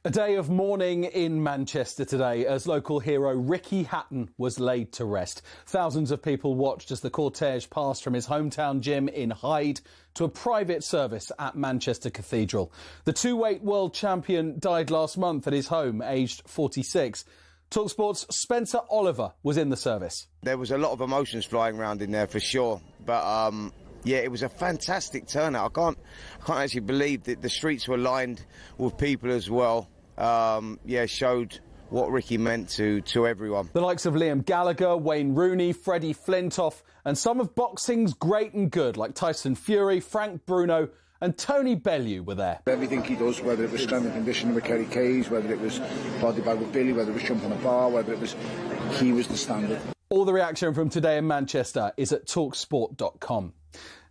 A day of mourning in Manchester today as local hero Ricky Hatton was laid to rest. Thousands of people watched as the cortege passed from his hometown gym in Hyde to a private service at Manchester Cathedral. The two-weight world champion died last month at his home, aged 46. talkSPORT's Spencer Oliver was in the service. There was a lot of emotions flying around in there for sure, but yeah, it was a fantastic turnout. I can't actually believe that the streets were lined with people as well. Yeah, showed what Ricky meant to everyone. The likes of Liam Gallagher, Wayne Rooney, Freddie Flintoff and some of boxing's great and good like Tyson Fury, Frank Bruno and Tony Bellew were there. Everything he does, whether it was strength and conditioning with Kerry Kayes, whether it was body bag with Billy, whether it was jumping a bar, whether it was... he was the standard. All the reaction from today in Manchester is at talksport.com.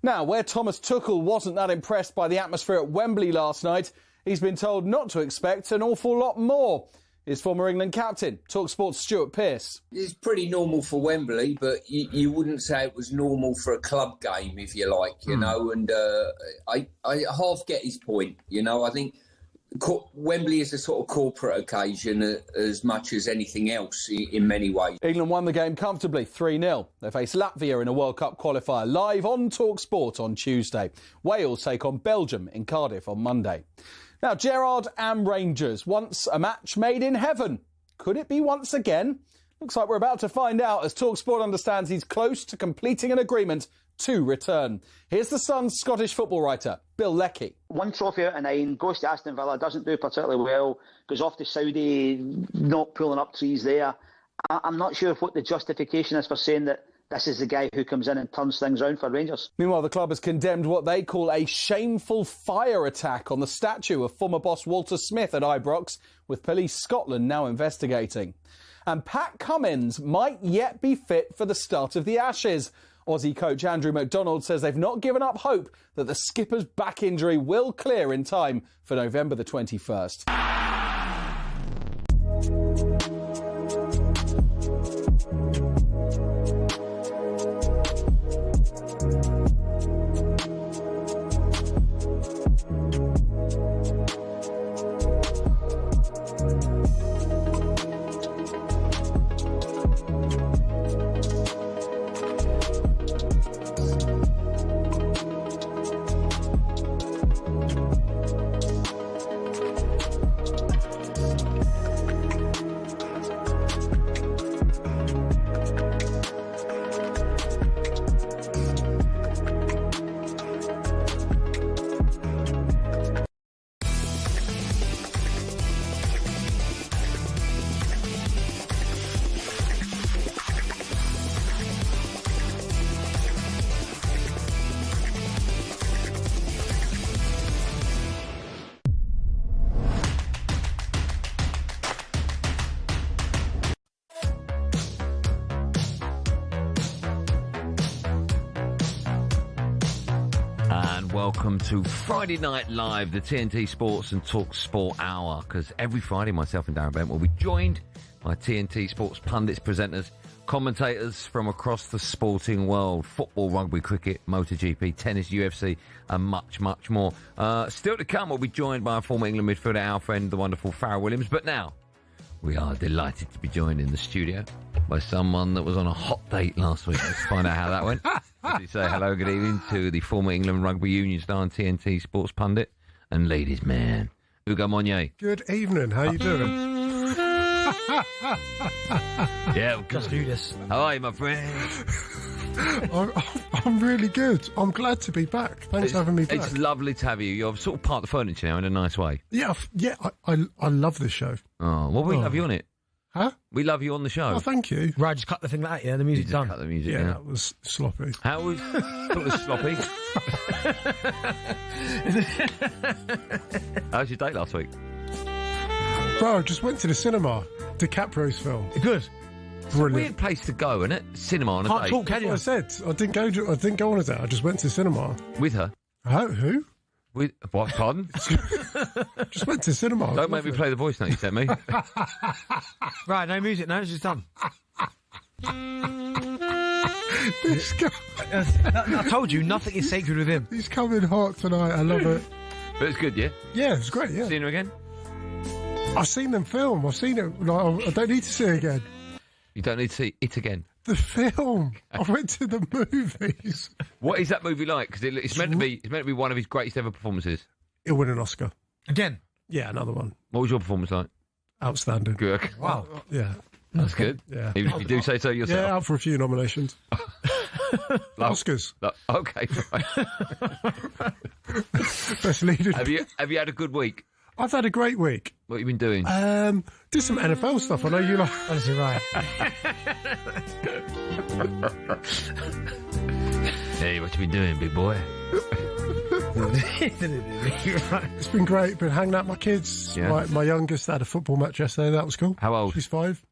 Now, where Thomas Tuchel wasn't that impressed by the atmosphere at Wembley last night, he's been told not to expect an awful lot more. His former England captain, talkSPORT's Stuart Pearce. It's pretty normal for Wembley, but you wouldn't say it was normal for a club game, if you like, you know, and I half get his point, you know. I think Wembley is a sort of corporate occasion as much as anything else in many ways. England won the game comfortably, 3-0. They face Latvia in a World Cup qualifier live on talkSPORT on Tuesday. Wales take on Belgium in Cardiff on Monday. Now, Gerrard and Rangers, once a match made in heaven. Could it be once again? Looks like we're about to find out as talkSPORT understands he's close to completing an agreement to return. Here's the Sun's Scottish football writer, Bill Leckie. One trophy out of 9, goes to Aston Villa, doesn't do particularly well, goes off to Saudi, not pulling up trees there. I'm not sure what the justification is for saying that this is the guy who comes in and turns things around for Rangers. Meanwhile, the club has condemned what they call a shameful fire attack on the statue of former boss Walter Smith at Ibrox, with Police Scotland now investigating. And Pat Cummins might yet be fit for the start of the Ashes. Aussie coach Andrew McDonald says they've not given up hope that the skipper's back injury will clear in time for November the 21st. Welcome to Friday Night Live, the TNT Sports and talkSPORT Hour, because every Friday myself and Darren Bent will be joined by TNT Sports pundits, presenters, commentators from across the sporting world: football, rugby, cricket, MotoGP, tennis, UFC and much, much more. Still to come, we'll be joined by a former England midfielder, our friend, the wonderful Farah Williams. But now, we are delighted to be joined in the studio by someone that was on a hot date last week. Let's find out how that went. As we say hello, good evening to the former England Rugby Union star and TNT Sports pundit and ladies' man, Ugo Monye. Good evening, how you doing? Yeah, just do this. How are you, my friend? I'm really good. I'm glad to be back. Thanks for having me back. It's lovely to have you. You're sort of part of the furniture now in a nice way. Yeah, I love this show. Oh, well, we love you on it. Huh? We love you on the show. Oh, thank you. Right, just cut the thing like that, yeah? The music's done. Cut the music, yeah, that was sloppy. How was... That was sloppy. How was your date last week? Bro, I just went to the cinema. DiCaprio's film. Good. Brilliant. Weird place to go, isn't it? Cinema on a Can't date. talk, can you? I said I didn't go on a date. I just went to the cinema. With her? Who? With what? Pardon? Just went to cinema. Don't make me play the voice note you sent me. Right, no music. No, it's just done. This guy. I told you, nothing is sacred with him. He's coming hot tonight. I love it. But it's good, yeah? Yeah, it's great. Yeah. Seeing her again? I've seen them film. I've seen it. Like, I don't need to see it again. You don't need to see it again. The film. I went to the movies. What is that movie like? Because it's meant to be one of his greatest ever performances. He'll win an Oscar. Again? Yeah, another one. What was your performance like? Outstanding. Good. Wow. Yeah. That's good. Yeah. Even if you do say so yourself. Yeah, out for a few nominations. Oscars. Okay. Right. Best leader. Have you had a good week? I've had a great week. What have you been doing? Did some NFL stuff. I know you like. Honestly, right. Hey, what you been doing, big boy? It's been great. Been hanging out with my kids. Yeah. My youngest had a football match yesterday. That was cool. How old? She's 5.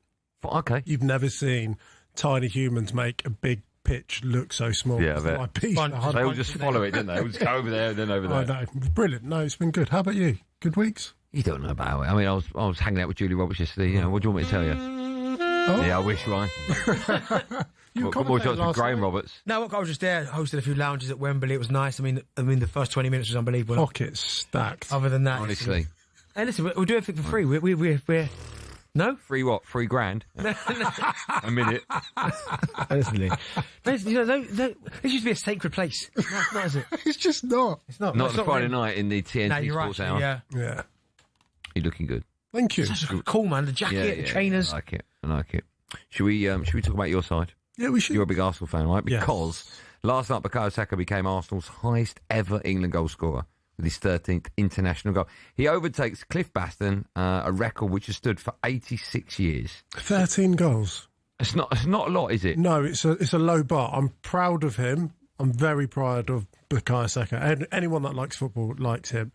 Okay. You've never seen tiny humans make a big pitch look so small. Yeah, I bet. Like peas. They all just follow it, don't they? They all just go over there and then over there. I know. Brilliant. No, it's been good. How about you? Good weeks? You don't know about it. I mean, I was hanging out with Julie Roberts yesterday. You know, what do you want me to tell you? Oh. Yeah, I wish, Ryan. What more shots with Graham Roberts? No, I was just there, hosted a few lounges at Wembley. It was nice. I mean, the first 20 minutes was unbelievable. Pockets stacked. Other than that, Honestly. Hey, listen, we'll do everything for free. We're no free what? $3,000 a minute. Honestly, you know, this used to be a sacred place. Not is it? It's just not. It's not. Not it's the Friday really. night in the TNT No, you're Sports right. Hour. Yeah. You're looking good. Thank you. Such a cool, man. The jacket, the trainers. I like it. Should we talk about your side? Yeah, we should. You're a big Arsenal fan, right? Yes. Because last night Bukayo Saka became Arsenal's highest ever England goal scorer with his 13th international goal. He overtakes Cliff Baston, a record which has stood for 86 years. 13 goals. It's not a lot, is it? No, it's a low bar. I'm proud of him. I'm very proud of Bukayo Saka. And anyone that likes football likes him.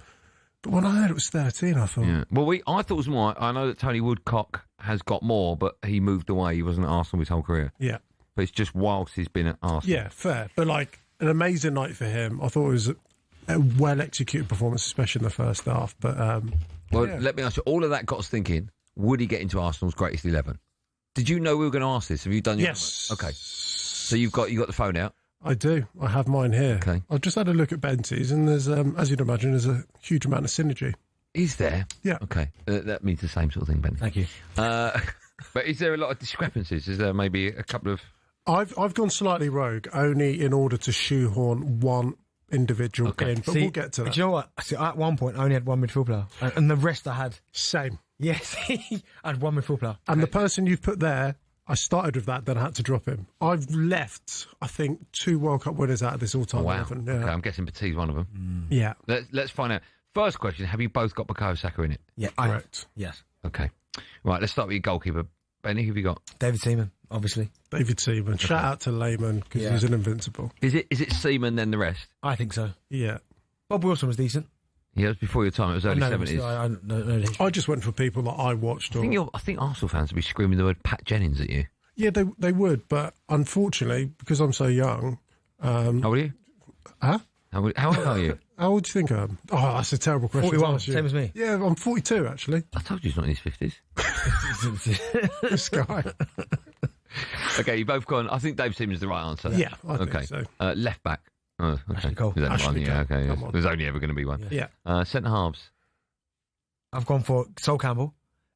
But when I heard it was 13, I thought... Yeah. Well, I thought it was more... I know that Tony Woodcock has got more, but he moved away. He wasn't at Arsenal his whole career. Yeah. But it's just whilst he's been at Arsenal. Yeah, fair. But, like, an amazing night for him. I thought it was a well-executed performance, especially in the first half. But, Let me ask you, all of that got us thinking, would he get into Arsenal's greatest 11? Did you know we were going to ask this? Have you done your Yes. homework? Okay. So you got the phone out? I do. I have mine here. Okay. I've just had a look at Benty's, and there's, as you'd imagine, there's a huge amount of synergy. Is there? Yeah. Okay. That means the same sort of thing, Ben. Thank you. But is there a lot of discrepancies? Is there maybe a couple of... I've gone slightly rogue, only in order to shoehorn one individual in, but we'll get to that. Do you know what? See, at one point, I only had one midfield player, and the rest I had. Same. Yes, I had one midfield player. And the person you've put there, I started with that, then I had to drop him. I've left, I think, 2 World Cup winners out of this all-time 11. Yeah. Okay, I'm guessing Petit's one of them. Yeah. Let's find out. First question, have you both got Bukayo Saka in it? Yeah, Correct. Yes. Okay. Right, let's start with your goalkeeper. Benny, who have you got? David Seaman, obviously. David Seaman. Okay. Shout out to Lehman, because he's an invincible. Is it Seaman then the rest? I think so. Yeah. Bob Wilson was decent. Yeah, it was before your time. It was early 70s. I just went for people that I watched. I think Arsenal fans would be screaming the word Pat Jennings at you. Yeah, they would, but unfortunately, because I'm so young... How old are you? Huh? How old are you? How old do you think I am? Oh, that's a terrible question. 41, same as me. Yeah, I'm 42, actually. I told you he's not in his 50s. This guy. Okay, you both gone. I think Dave Seaman's the right answer. Yeah, I think so. Left back. Oh, okay. Ashley Cole. Is that Ashley one? Yeah, Cole. okay. Come on. There's only ever going to be one. Yeah. Centre halves. I've gone for Sol Campbell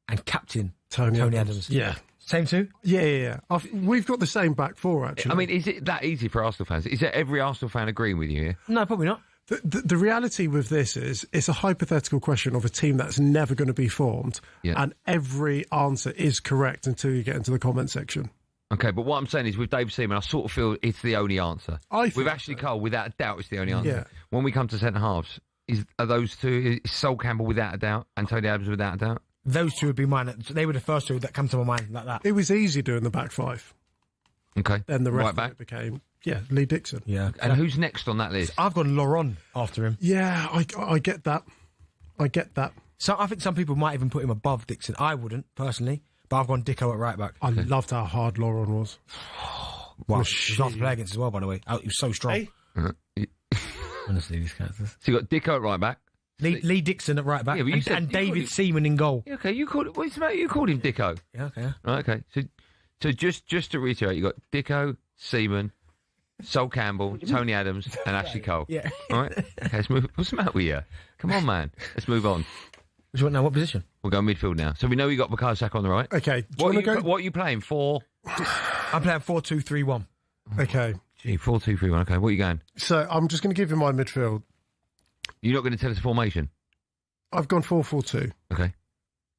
and captain Tony Adams. Yeah. Same too? Yeah. We've got the same back four, actually. I mean, is it that easy for Arsenal fans? Is there every Arsenal fan agreeing with you here? No, probably not. The reality with this is it's a hypothetical question of a team that's never going to be formed, and every answer is correct until you get into the comment section. Okay, but what I'm saying is with Dave Seaman, I sort of feel it's the only answer. With Ashley Cole, without a doubt, it's the only answer. Yeah. When we come to centre halves, are those two, is Sol Campbell without a doubt, and Tony Adams without a doubt? Those two would be mine. They were the first two that come to my mind like that. It was easy doing the back five. Okay. Then the rest right back of it became, Lee Dixon. Yeah. And who's next on that list? I've gone Laurent after him. Yeah, I get that. I get that. So I think some people might even put him above Dixon. I wouldn't, personally. But I've gone Dicko at right back. I loved how hard Laurent was. Wow. He was hard to play against as well, by the way. He was so strong. Hey. Honestly, these characters. So you got Dicko at right back. Lee Dixon at right back, Yeah, and David Seaman in goal. Yeah, okay, you called him Dicko. Yeah, okay. Right, okay. So just to reiterate, you got Dicko, Seaman, Sol Campbell, Tony Adams, and Ashley Cole. Yeah. All right. Okay, let's move. What's the matter with you? Come on, man. Let's move on. Which one now? What position? We'll go midfield now. So we know we got Bukayo Saka on the right. Okay. What are you playing for? I'm playing 4-2-3-1. Okay. Gee, 4-2-3-1. Okay, what are you going? So I'm just going to give you my midfield. You're not going to tell us the formation? I've gone 4-4-2. Okay.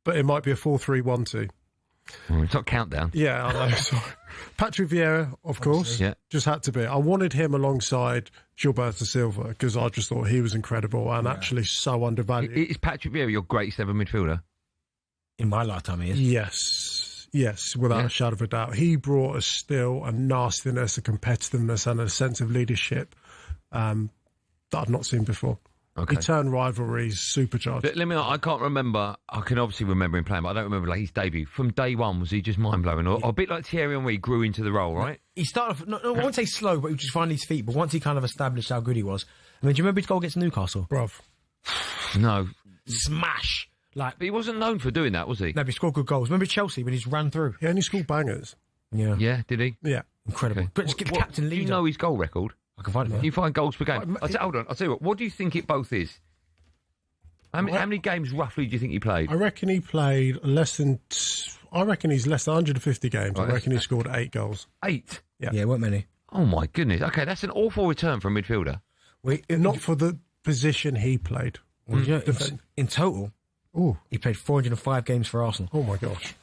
But it might be a 4-3-1-2. It's not countdown. Yeah, I know. Sorry. Patrick Vieira, of course. Yeah. Just had to be. I wanted him alongside Gilberto Silva because I just thought he was incredible and actually so undervalued. Is Patrick Vieira your greatest ever midfielder? In my lifetime, he is. Yes, without a shadow of a doubt. He brought a still, a nastiness, a competitiveness and a sense of leadership that I'd not seen before. Okay. He turned rivalries supercharged. Let me. I can't remember. I can obviously remember him playing, but I don't remember his debut. From day one, was he just mind blowing, or a bit like Thierry Henry grew into the role, right? He started off, I won't say slow, but he was just finding his feet. But once he kind of established how good he was, I mean, do you remember his goal against Newcastle? Bruv. No. Smash. But he wasn't known for doing that, was he? No, but he scored good goals. Remember Chelsea when he's ran through? He only scored bangers. Yeah. Yeah, did he? Yeah. Incredible. Okay. But just get captain leader. Do you know his goal record? I can find it. Can you find goals per game? Hold on. I'll tell you what do you think it both is? How many games roughly do you think he played? I reckon he played less than... I reckon he's less than 150 games. Right. I reckon he scored 8 goals. 8? Yeah, weren't many. Oh, my goodness. Okay, that's an awful return for a midfielder. Not for the position he played. Well, you know, in total, he played 405 games for Arsenal. Oh, my gosh.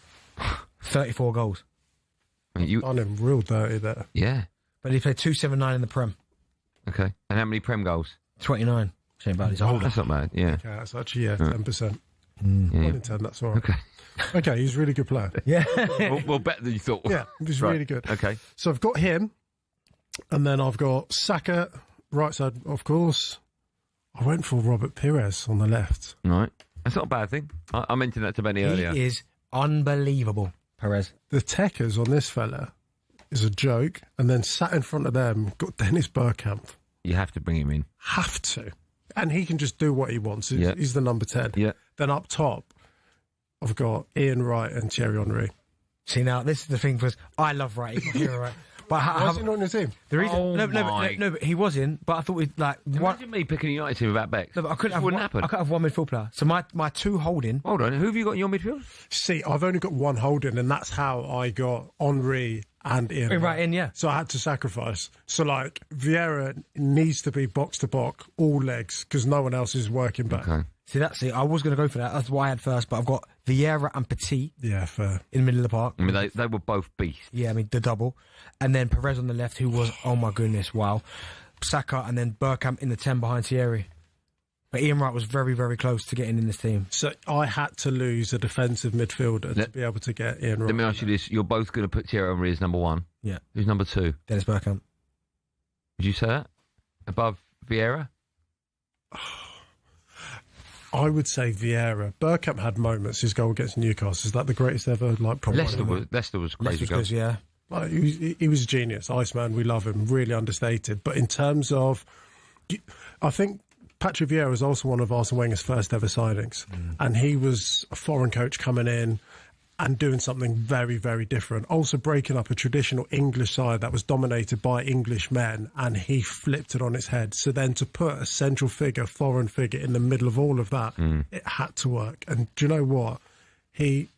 34 goals. I mean, Done him real dirty there. Yeah. But he played 279 in the Prem. Okay. And how many Prem goals? 29. Shame about his older. That's not bad, yeah. Yeah, that's actually, 10%. Yeah. 1 in 10, that's all right. Okay. Okay, he's a really good player. Yeah. well, better than you thought. Yeah, he's really good. Okay. So I've got him, and then I've got Saka, right side, of course. I went for Robert Pires on the left. Right. That's not a bad thing. I mentioned that to Benny earlier. He is unbelievable, Perez. The techers on this fella is a joke, and then sat in front of them, got Dennis Bergkamp. You have to bring him in. Have to. And he can just do what he wants. He's the number 10. Yeah. Then up top, I've got Ian Wright and Thierry Henry. See, now, this is the thing, because I love Wright. He's my hero, right? But Why is he not in the team? The reason, no, but he was in, but I thought we'd like... Imagine me picking a United team without Beck. No, but I couldn't wouldn't happen. I couldn't have one midfield player. So my two holding... Hold on, who have you got in your midfield? See, I've only got one holding, and that's how I got Henry and Ian Right in, yeah. So I had to sacrifice. So, like, Vieira needs to be box-to-box, all legs, because no one else is working back. Okay. See, I was going to go for that. That's why I had first, but I've got Vieira and Petit. Yeah, fair. In the middle of the park. I mean, they were both beasts. Yeah, I mean, the double. And then Perez on the left, who was, oh my goodness, wow. Saka, and then Bergkamp in the 10 behind Thierry. But Ian Wright was very, very close to getting in this team. So I had to lose a defensive midfielder to be able to get Ian Wright. Let me ask you this. You're both going to put Thierry Henry as number 1. Yeah. Who's number 2? Dennis Bergkamp. Would you say that? Above Vieira? I would say Vieira. Bergkamp had moments. His goal against Newcastle, is that the greatest ever? Like, probably Leicester was crazy goal. Yeah. Like, he was a genius. Iceman, we love him. Really understated. But in terms of... I think Patrick Vieira was also one of Arsene Wenger's first ever signings. And he was a foreign coach coming in and doing something very, very different. Also breaking up a traditional English side that was dominated by English men, and he flipped it on its head. So then to put a central figure, foreign figure, in the middle of all of that, it had to work. And do you know what? He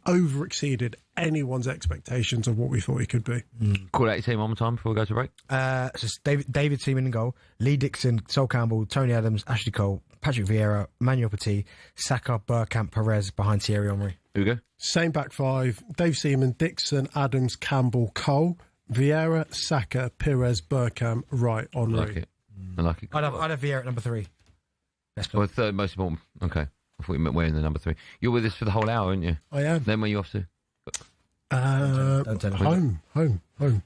over-exceeded anyone's expectations of what we thought he could be. Call out your team one more time before we go to break. So it's David Seaman in goal, Lee Dixon, Sol Campbell, Tony Adams, Ashley Cole, Patrick Vieira, Manuel Petit, Saka, Bergkamp, Perez behind Thierry Henry. Here we go. Same back five. Dave Seaman, Dixon, Adams, Campbell, Cole, Vieira, Saka, Perez, Bergkamp, Wright, Henry. I like it. I'd have Vieira at number 3. Best Well, third most important. Okay. I thought you meant wearing the number 3. You're with us for the whole hour, aren't you? I am. Then where are you off to? Don't tell him. Home.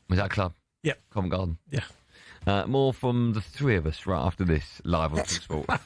Was that a club? Yep. Covent Garden? Yeah. More from the three of us right after this, live on TalkSPORT.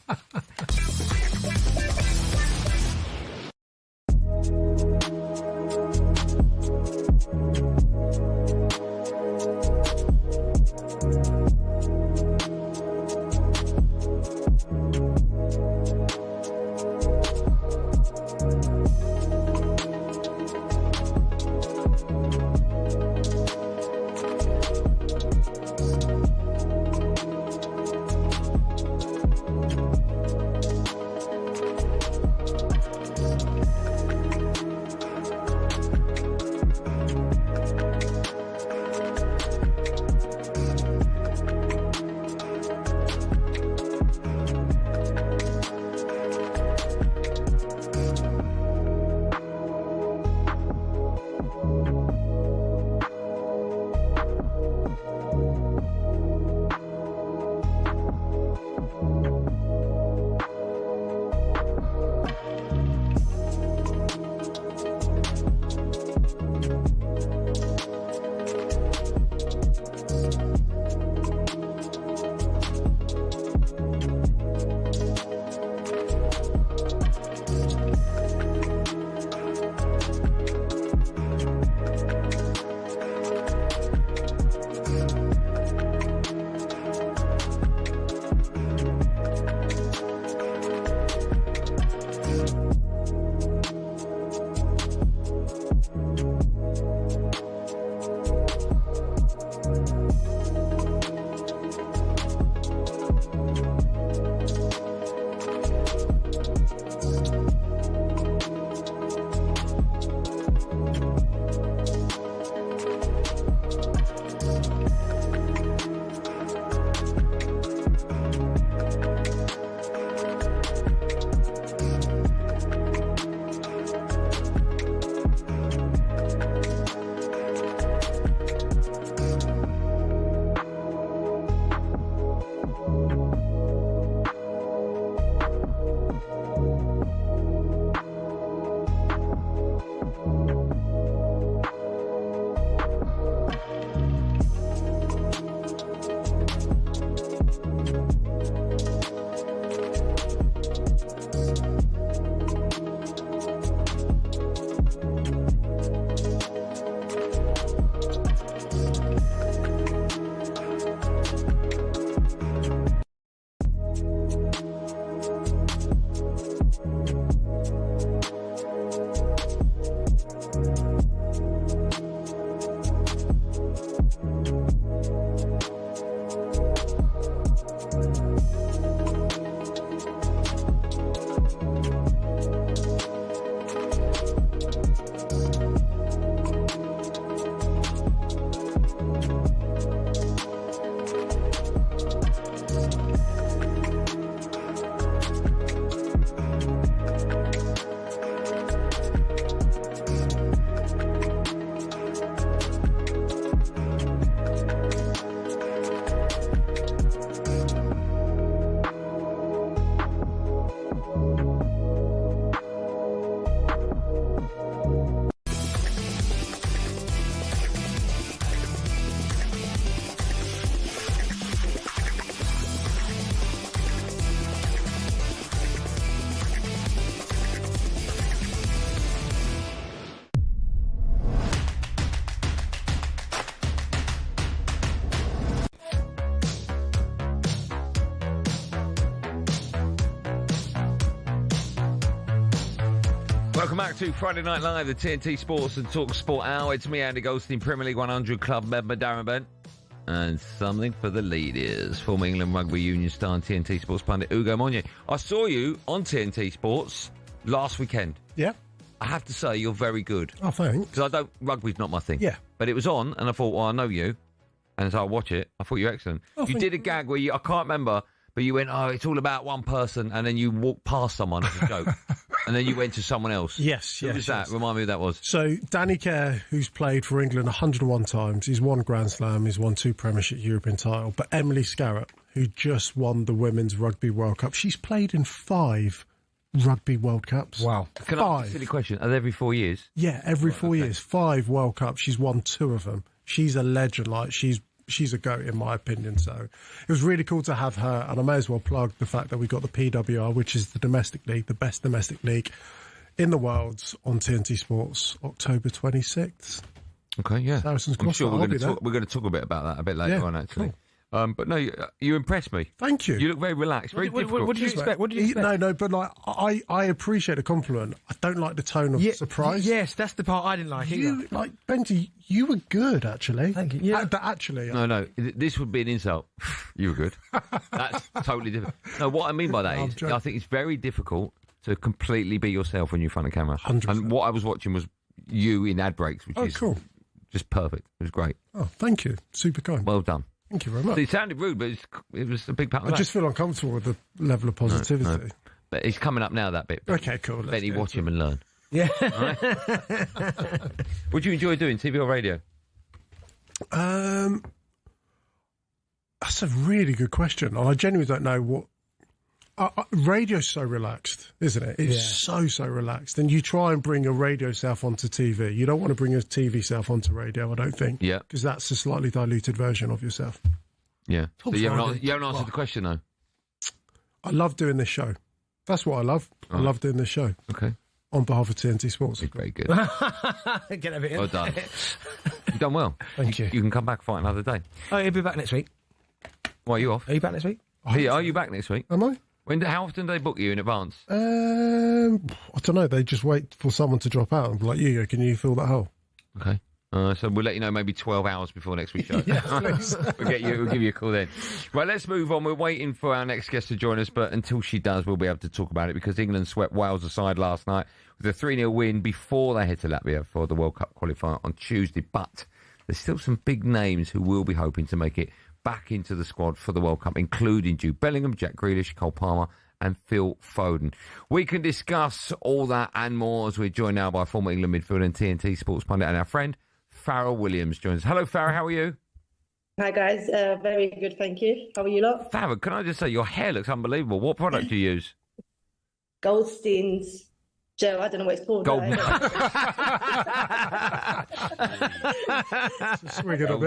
Welcome back to Friday Night Live, the TNT Sports and talkSPORT Hour. It's me, Andy Goldstein, Premier League 100 Club member Darren Bent. And something for the ladies. Former England Rugby Union star and TNT Sports pundit Ugo Monye. I saw you on TNT Sports last weekend. Yeah. I have to say, you're very good. Oh, thanks. Because rugby's not my thing. Yeah. But it was on, and I thought, well, I know you. And so I watch it. I thought you were excellent. Oh, you did a gag where I can't remember, but you went, oh, it's all about one person, and then you walked past someone as a joke. And then you went to someone else. Yes. Who was that? Remind me who that was. So, Danny Kerr, who's played for England 101 times, he's won Grand Slam, he's won 2 Premiership European title. But Emily Scarrett, who just won the Women's Rugby World Cup, she's played in 5 Rugby World Cups. Wow. Can I ask a silly question? Are they every 4 years? Yeah, every 4 years. 5 World Cups. She's won 2 of them. She's a legend. Like, she's a goat, in my opinion. So it was really cool to have her, and I may as well plug the fact that we got the PWR, which is the domestic league, the best domestic league in the world, on TNT Sports, October 26th. Okay, yeah. Saracens I'm sure we're Gloucester, going to talk a bit about that a bit later on, actually. Cool. But no, you impressed me. Thank you. You look very relaxed, very difficult. What did you expect? What did you expect? No, but like I appreciate a compliment. I don't like the tone of surprise. Yes, that's the part I didn't like either. Like, Benji, you were good, actually. Thank you. Yeah. But actually... No, this would be an insult. You were good. That's totally different. No, what I mean by that is, I think it's very difficult to completely be yourself when you're in front of camera. 100%. And what I was watching was you in ad breaks, which is cool. Just perfect. It was great. Oh, thank you. Super kind. Well done. Thank you very much. So it sounded rude, but it was a big pat on the back. I just feel uncomfortable with the level of positivity. No. But it's coming up now, that bit. Okay, cool. Benny, watch him and learn. Yeah. Right? What do you enjoy doing, TV or radio? That's a really good question. I genuinely don't know what... radio's so relaxed, isn't it? It's so relaxed. And you try and bring a radio self onto TV. You don't want to bring a TV self onto radio, I don't think. Yeah. Because that's a slightly diluted version of yourself. Yeah. So you haven't answered the question, though? I love doing this show. That's what I love. I love doing this show. Okay. On behalf of TNT Sports. Very good. Get a bit in. Well done. You've done well. Thank you. You can come back and fight another day. Oh, he'll be back next week. Why, are you off? Are you back next week? Are you back next week? Am I? How often do they book you in advance? I don't know. They just wait for someone to drop out and be like, Ugo, can you fill that hole? Okay. So we'll let you know maybe 12 hours before next week's show. We'll give you a call then. Right, let's move on. We're waiting for our next guest to join us, but until she does, we'll be able to talk about it because England swept Wales aside last night with a 3-0 win before they head to Latvia for the World Cup qualifier on Tuesday. But there's still some big names who will be hoping to make it back into the squad for the World Cup, including Jude Bellingham, Jack Grealish, Cole Palmer and Phil Foden. We can discuss all that and more as we're joined now by former England midfielder and TNT Sports pundit and our friend Farah Williams joins us. Hello, Farah, how are you? Hi, guys. Very good, thank you. How are you lot? Farah, can I just say, your hair looks unbelievable. What product do you use? Goldstein's gel. I don't know what it's called. Swig it up,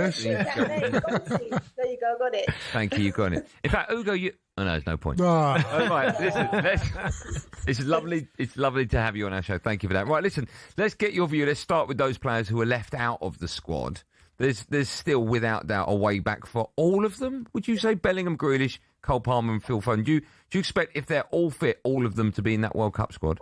There you go, got it. Thank you, got it. In fact, Ugo, you... Oh, no, there's no point. Ah. All right, listen, it's lovely to have you on our show. Thank you for that. Right, listen, let's get your view. Let's start with those players who are left out of the squad. There's still, without doubt, a way back for all of them. Would you say Bellingham, Grealish, Cole Palmer and Phil Foden? Do you expect, if they're all fit, all of them to be in that World Cup squad?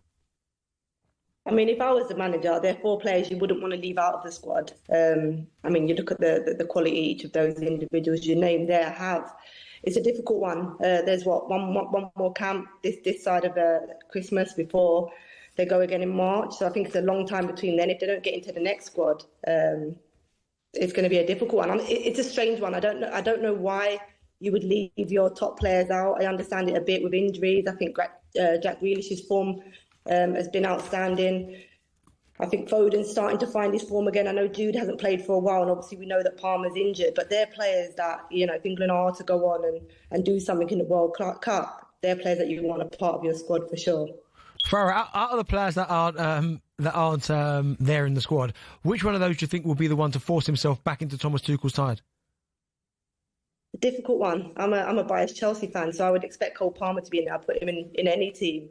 I mean, if I was the manager, there are 4 players you wouldn't want to leave out of the squad. I mean, you look at the quality each of those individuals you name there have. It's a difficult one. There's one more camp this side of Christmas before they go again in March. So I think it's a long time between then. If they don't get into the next squad, it's going to be a difficult one. It's a strange one. I don't know why you would leave your top players out. I understand it a bit with injuries. I think Jack Grealish's form has been outstanding. I think Foden's starting to find his form again. I know Jude hasn't played for a while, and obviously we know that Palmer's injured, but they're players that, if England are to go on and do something in the World Cup, they're players that you want a part of your squad for sure. Farah, out of the players that aren't there in the squad, which one of those do you think will be the one to force himself back into Thomas Tuchel's side? A difficult one. I'm a biased Chelsea fan, so I would expect Cole Palmer to be in there. I'd put him in any team.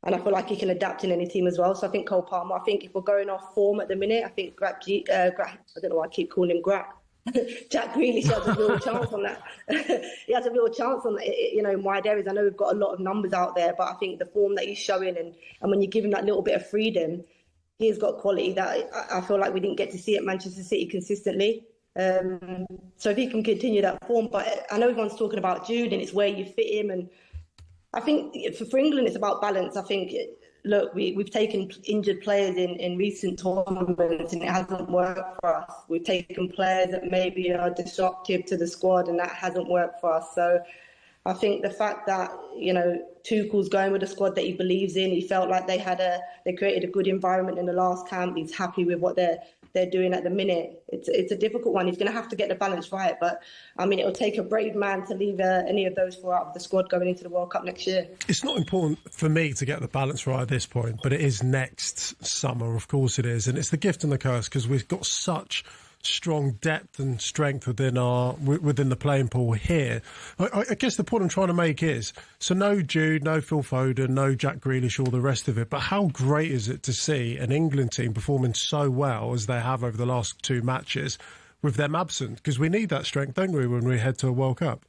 And I feel like he can adapt in any team as well. So I think Cole Palmer, if we're going off form at the minute, I think I don't know why I keep calling him Grap. Jack Grealish has a real chance on that. He has a real chance on, in wide areas. I know we've got a lot of numbers out there, but I think the form that he's showing and when you give him that little bit of freedom, he's got quality that I feel like we didn't get to see at Manchester City consistently. So if he can continue that form, but I know everyone's talking about Jude and it's where you fit him, and I think for England it's about balance. I think, look, we've taken injured players in recent tournaments and it hasn't worked for us. We've taken players that maybe are disruptive to the squad and that hasn't worked for us. So I think the fact that, Tuchel's going with a squad that he believes in, he felt like they created a good environment in the last camp. He's happy with what they're doing at the minute. It's a difficult one. He's going to have to get the balance right. But, it'll take a brave man to leave any of those four out of the squad going into the World Cup next year. It's not important for me to get the balance right at this point, but it is next summer, of course it is. And it's the gift and the curse because we've got such strong depth and strength within the playing pool here. I guess the point I'm trying to make is, so no Jude, no Phil Foden, no Jack Grealish, all the rest of it, but how great is it to see an England team performing so well as they have over the last two matches with them absent? Because we need that strength, don't we, when we head to a World Cup?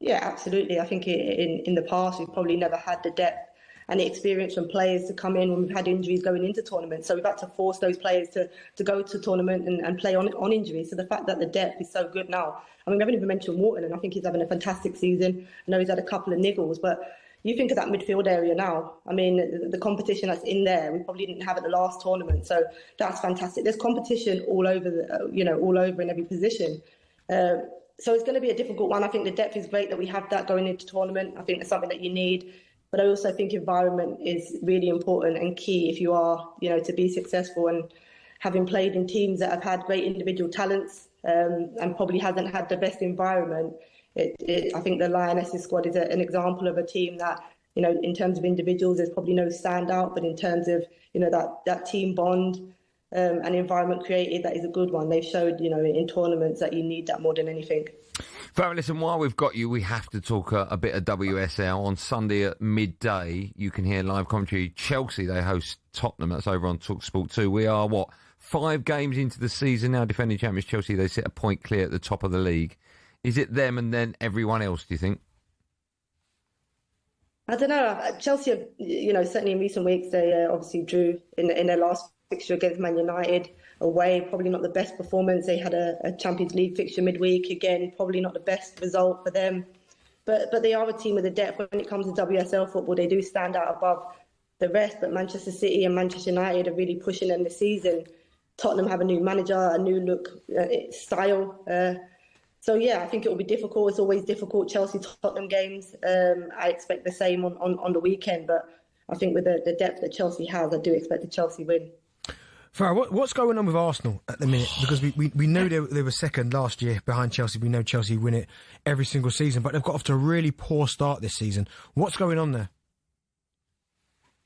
Yeah, absolutely. I think in the past we've probably never had the depth and the experience from players to come in when we've had injuries going into tournaments. So we've had to force those players to go to tournament and play on injuries. So the fact that the depth is so good now. We haven't even mentioned Morton, and I think he's having a fantastic season. I know he's had a couple of niggles, but you think of that midfield area now. The competition that's in there, we probably didn't have at the last tournament. So that's fantastic. There's competition all over, all over in every position. So it's going to be a difficult one. I think the depth is great that we have that going into tournament. I think it's something that you need. But I also think environment is really important and key if you are, to be successful. And having played in teams that have had great individual talents and probably hasn't had the best environment, I think the Lionesses squad is an example of a team that, in terms of individuals, there's probably no standout, but in terms of, that team bond and environment created, that is a good one. They've showed, in tournaments that you need that more than anything. Farah, listen, while we've got you, we have to talk a bit of WSL. On Sunday at midday, you can hear live commentary. Chelsea, they host Tottenham. That's over on talkSPORT 2. We are, 5 games into the season now, defending champions Chelsea. They sit a point clear at the top of the league. Is it them and then everyone else, do you think? I don't know. Chelsea have, certainly in recent weeks, they obviously drew in their last fixture against Man United away. Probably not the best performance. They had a Champions League fixture midweek. Again, probably not the best result for them. But they are a team with a depth. When it comes to WSL football, they do stand out above the rest. But Manchester City and Manchester United are really pushing them this season. Tottenham have a new manager, a new look, style. So, yeah, I think it will be difficult. It's always difficult, Chelsea-Tottenham games. I expect the same on the weekend. But I think with the depth that Chelsea has, I do expect the Chelsea win. Farah, what's going on with Arsenal at the minute? Because we know they were second last year behind Chelsea. We know Chelsea win it every single season, but they've got off to a really poor start this season. What's going on there?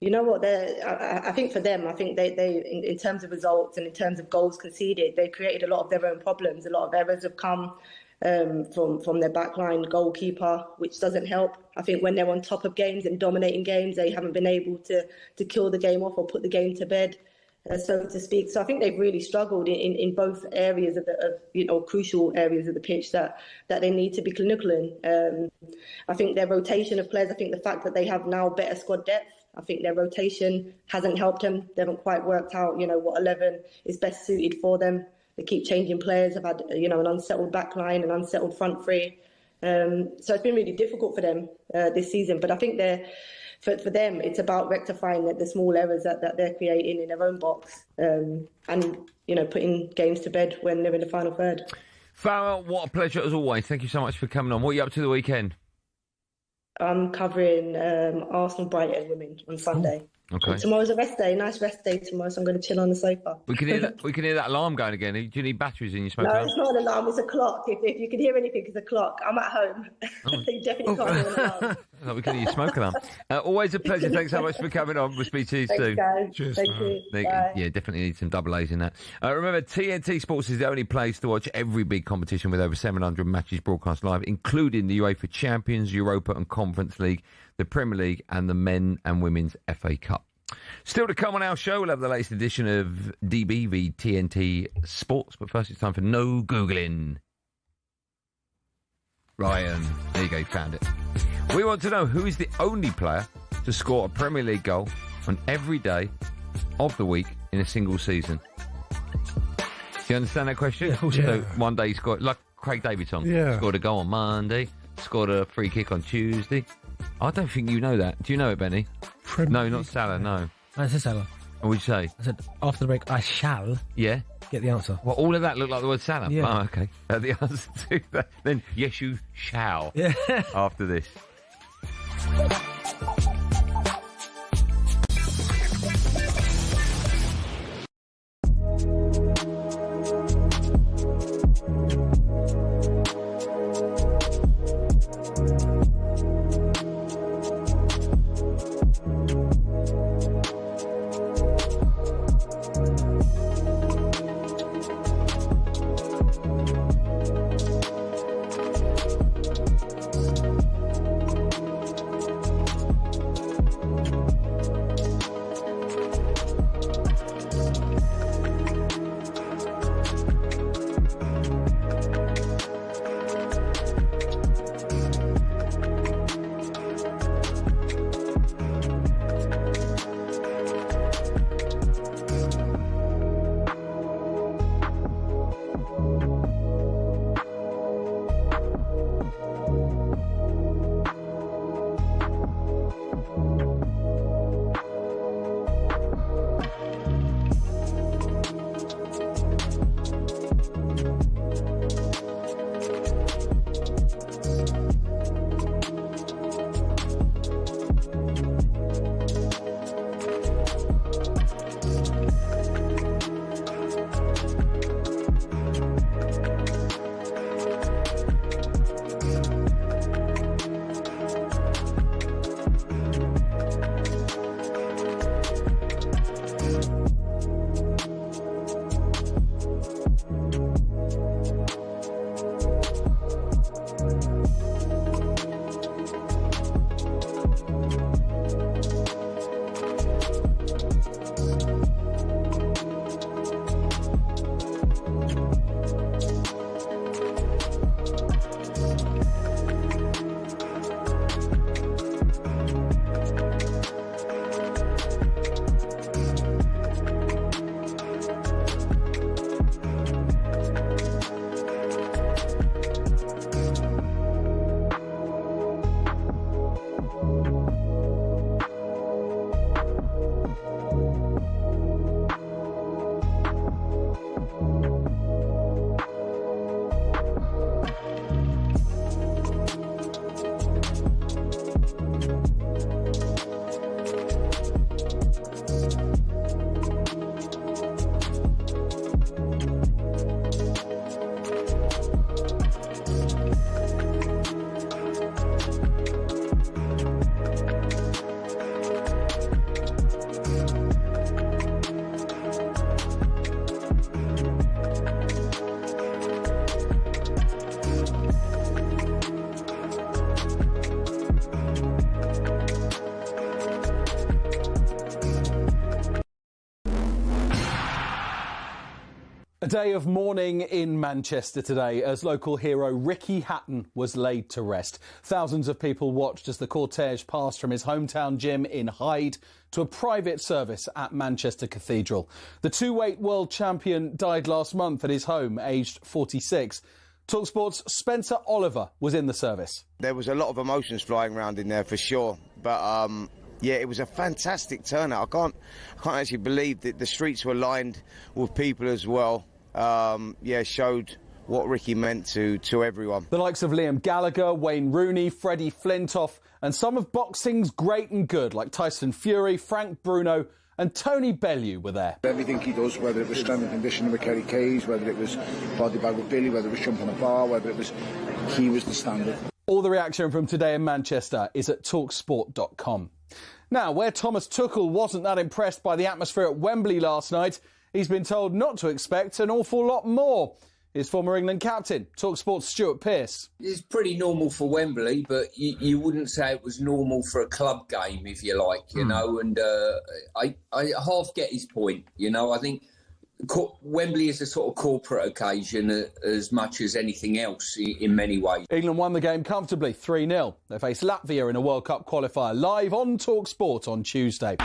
You know what? I think for them, I think they in terms of results and in terms of goals conceded, they created a lot of their own problems. A lot of errors have come from their backline goalkeeper, which doesn't help. I think when they're on top of games and dominating games, they haven't been able to kill the game off or put the game to bed, so to speak. So I think they've really struggled in both areas of crucial areas of the pitch that they need to be clinical in. I think their rotation of players, I think the fact that they have now better squad depth, I think their rotation hasn't helped them. They haven't quite worked out, what 11 is best suited for them. They keep changing players. Have had, an unsettled back line, an unsettled front three. So it's been really difficult for them this season. But I think for them, it's about rectifying the small errors that they're creating in their own box and, putting games to bed when they're in the final third. Farah, what a pleasure as always. Thank you so much for coming on. What are you up to the weekend? I'm covering Arsenal Brighton women on Sunday. Okay. Tomorrow's a rest day, nice rest day tomorrow, so I'm going to chill on the sofa. We can hear that alarm going again. Do you need batteries in your smoke? No, it's not an alarm, it's a clock. If you can hear anything, it's a clock. I'm at home. You definitely can't hear an alarm. No, we can hear your smoke alarm. Always a pleasure. Thanks so much for coming on. We'll speak to you soon. Cheers. Thank you. Yeah, definitely need some double A's in that. Remember, TNT Sports is the only place to watch every big competition with over 700 matches broadcast live, including the UEFA Champions, Europa and Conference League, the Premier League and the Men and Women's FA Cup. Still to come on our show, we'll have the latest edition of DBV TNT Sports. But first, it's time for No Googling. Ryan, there you go, you found it. We want to know who is the only player to score a Premier League goal on every day of the week in a single season. Do you understand that question? Yeah, of course. So one day he scored, like Craig Davidson, scored a goal on Monday, scored a free kick on Tuesday. I don't think you know that. Do you know it, Benny? No, not Salah, no. I said Salah. What would you say? I said, after the break, I shall get the answer. Well, all of that looked like the word Salah. Yeah. Oh, okay. The answer to that. Then, yes, you shall. Yeah. After this. A day of mourning in Manchester today as local hero Ricky Hatton was laid to rest. Thousands of people watched as the cortege passed from his hometown gym in Hyde to a private service at Manchester Cathedral. The two-weight world champion died last month at his home, aged 46. talkSPORT's Spencer Oliver was in the service. There was a lot of emotions flying around in there for sure, but yeah, it was a fantastic turnout. I can't actually believe that the streets were lined with people as well. Yeah, showed what Ricky meant to everyone. The likes of Liam Gallagher, Wayne Rooney, Freddie Flintoff and some of boxing's great and good like Tyson Fury, Frank Bruno and Tony Bellew were there. Everything he does, whether it was strength and conditioning with Kerry Cage, whether it was body bag with Billy, whether it was jumping a bar, whether it was... he was the standard. All the reaction from today in Manchester is at talksport.com. Now, where Thomas Tuchel wasn't that impressed by the atmosphere at Wembley last night, he's been told not to expect an awful lot more. is former England captain, talkSPORT's Stuart Pearce. It's pretty normal for Wembley, but you wouldn't say it was normal for a club game, if you like, you know. And I half get his point, you know. I think Wembley is a sort of corporate occasion as much as anything else in many ways. England won the game comfortably, 3-0. They face Latvia in a World Cup qualifier, live on talkSPORT on Tuesday.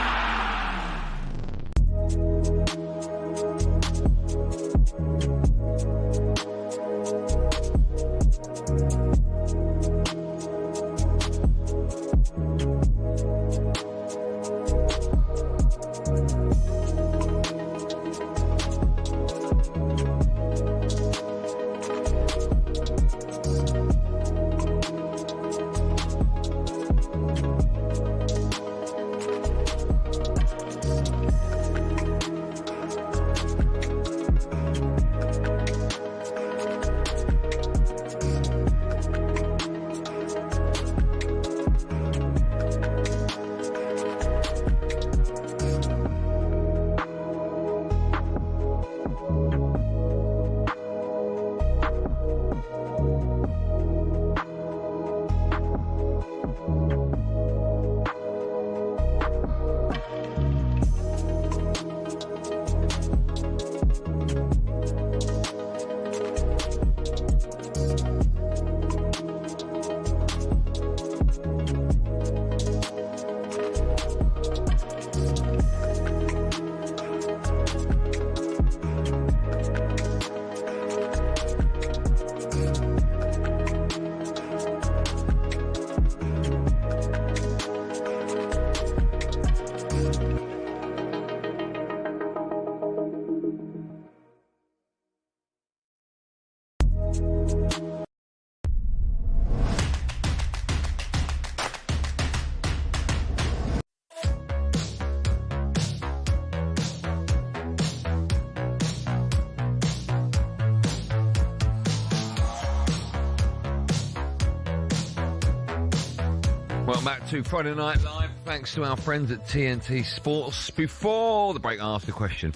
Welcome back to Friday Night Live. Thanks to our friends at TNT Sports. Before the break, I asked a question.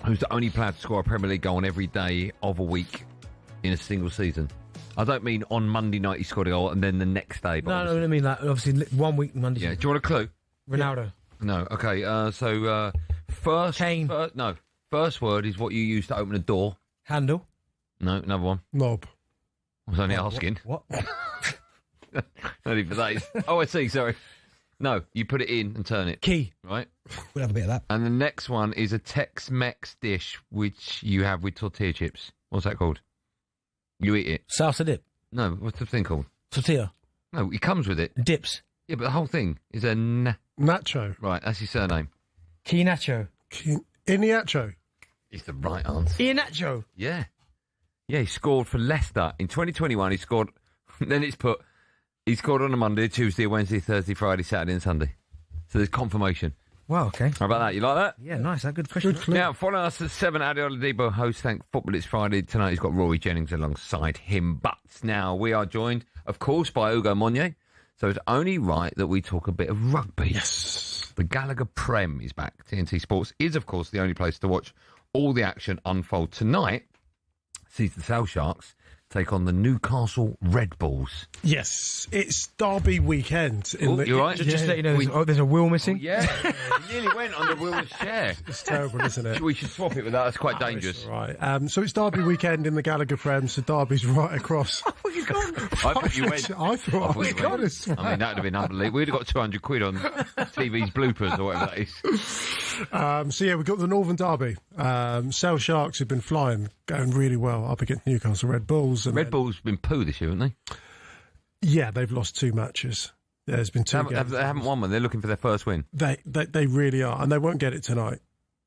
Who's the only player to score a Premier League goal on every day of a week in a single season? I don't mean on Monday night he scored a goal and then the next day. No, I mean that. Obviously, 1 week Monday. Yeah. Do you want a clue? Ronaldo. No. Okay. First. Kane. First word is what you use to open a door. Handle. No, another one. Knob. I was only asking. What? Not even that. Oh, I see. Sorry. No, you put it in and turn it. Key. Right. We'll have a bit of that. And the next one is a Tex-Mex dish which you have with tortilla chips. What's that called? You eat it. Salsa dip. No, what's the thing called? Tortilla. No, it comes with it. Dips. Yeah, but the whole thing is a Nacho. Right, that's his surname. Key Nacho. Iniacho. It's the right answer. Iheanacho. Yeah. Yeah, he scored for Leicester. In 2021, he scored... Then it's put... He scored on a Monday, Tuesday, Wednesday, Thursday, Friday, Saturday and Sunday. So there's confirmation. Wow, okay. How about that? You like that? Yeah, nice. That good question. Now, following us at 7, Adobe Debo host. Thank Football It's Friday. Tonight he's got Rory Jennings alongside him. But now we are joined, of course, by Ugo Monye. So it's only right that we talk a bit of rugby. Yes. The Gallagher Prem is back. TNT Sports is, of course, the only place to watch all the action unfold. Tonight sees the Sale Sharks take on the Newcastle Red Bulls. Yes, it's Derby weekend. You're right. Just let you know, there's a wheel missing. Yeah, he nearly went under Will's chair. It's terrible, isn't it? We should swap it with that. That's quite dangerous. Right. So it's Derby weekend in the Gallagher Prem, so Derby's right across. I thought you went. I thought I was gone. I mean, that would have been unbelievable. We'd have got 200 quid on TV's bloopers or whatever that is. So yeah, we've got the Northern Derby. Sale Sharks have been flying, going really well up against Newcastle Red Bulls. And Red Bulls been poo this year, haven't they? Yeah, they've lost 2 matches. There's been 2 games. They haven't won one. They're looking for their first win. They really are, and they won't get it tonight.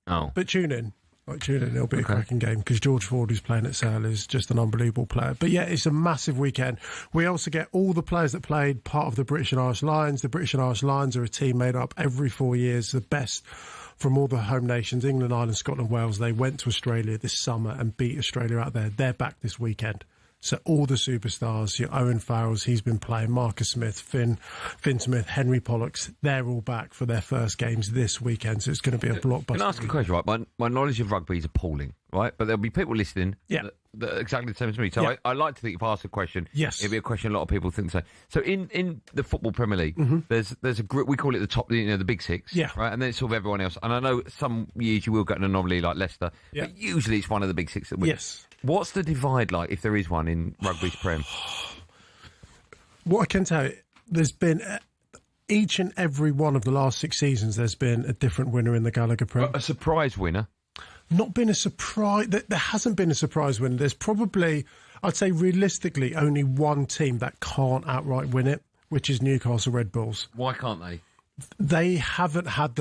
Oh. But tune in. It'll be a cracking game because George Ford, who's playing at Sale, is just an unbelievable player. But yeah, it's a massive weekend. We also get all the players that played part of the British and Irish Lions. The British and Irish Lions are a team made up every 4 years, the best from all the home nations, England, Ireland, Scotland, Wales. They went to Australia this summer and beat Australia out there. They're back this weekend. So all the superstars, your Owen Farrells, he's been playing, Marcus Smith, Finn Smith, Henry Pollocks, they're all back for their first games this weekend. So it's going to be a blockbuster. Can I ask a question, right? My knowledge of rugby is appalling, right? But there'll be people listening that are exactly the same as me. So I like to think if I ask a question, it'll be a question a lot of people think so. So in the Football Premier League, there's a group, we call it the top, the Big Six, right? And then it's sort of everyone else. And I know some years you will get an anomaly like Leicester, but usually it's one of the Big Six that wins. Yes. What's the divide like, if there is one, in rugby's Prem? What I can tell you, there's been each and every one of the last 6 seasons, there's been a different winner in the Gallagher Prem. A surprise winner? Not been a surprise. There hasn't been a surprise winner. There's probably, I'd say realistically, only one team that can't outright win it, which is Newcastle Red Bulls. Why can't they? They haven't had